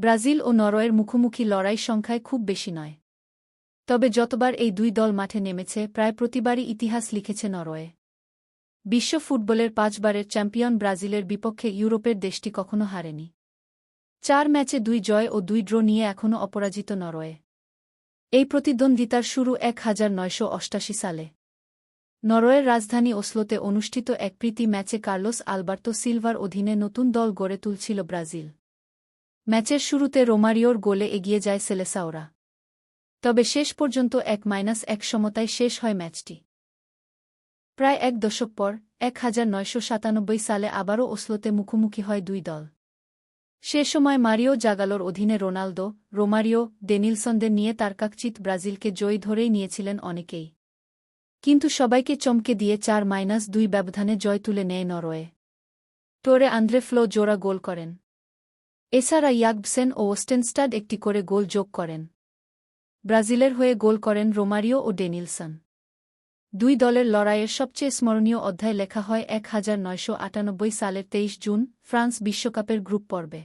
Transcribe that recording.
Brazil ও নরওয়ের মুখোমুখি লড়াই সংখ্যায় খুব বেশি নয়। তবে যতবার এই দুই দল মাঠে নেমেছে প্রায় প্রতিবারই ইতিহাস লিখেছে নরওয়ে। বিশ্ব ফুটবলের 5 বারের চ্যাম্পিয়ন ব্রাজিলের বিপক্ষে ইউরোপের দেশটি কখনো হারেনি। 4 ম্যাচে 2 জয় ও 2 ড্র নিয়ে এখনও অপরাজিত নরওয়ে। এই প্রতিদ্বন্দ্বিতার শুরু 1988 সালে। নরওয়ের রাজধানী ওসলোতে অনুষ্ঠিত এক প্রীতি ম্যাচে কার্লোস আলবার্তো সিলভার অধীনে নতুন দল গড়ে তুলছিল ব্রাজিল। ম্যাচের শুরুতে রোমারিওর গোলে এগিয়ে যায় সেলেসাওরা। তবে শেষ পর্যন্ত 1-1 সমতায় শেষ হয় ম্যাচটি। প্রায় এক দশক পর 1997 সালে আবারও ওসলোতে মুখোমুখি হয় দুই দল। সে সময় মারিও জাগালোর অধীনে রোনালদো, রোমারিও, ডেনিলসনদের নিয়ে তারকাচিত ব্রাজিলকে জয়ী ধরেই নিয়েছিলেন অনেকেই। কিন্তু সবাইকে চমকে দিয়ে 4-2 ব্যবধানে জয় তুলে নেয় নরওয়ে। টোরে আন্দ্রে ফ্লো জোড়া গোল করেন। এছাড়া ইয়াকবসেন ও ওস্টেনস্টাড একটি করে গোল যোগ করেন। ব্রাজিলের হয়ে গোল করেন রোমারিও ও ডেনিলসন। দুই দলের লড়াইয়ের সবচেয়ে স্মরণীয় অধ্যায় লেখা হয় 1998 সালের 23 জুন ফ্রান্স বিশ্বকাপের গ্রুপ পর্বে।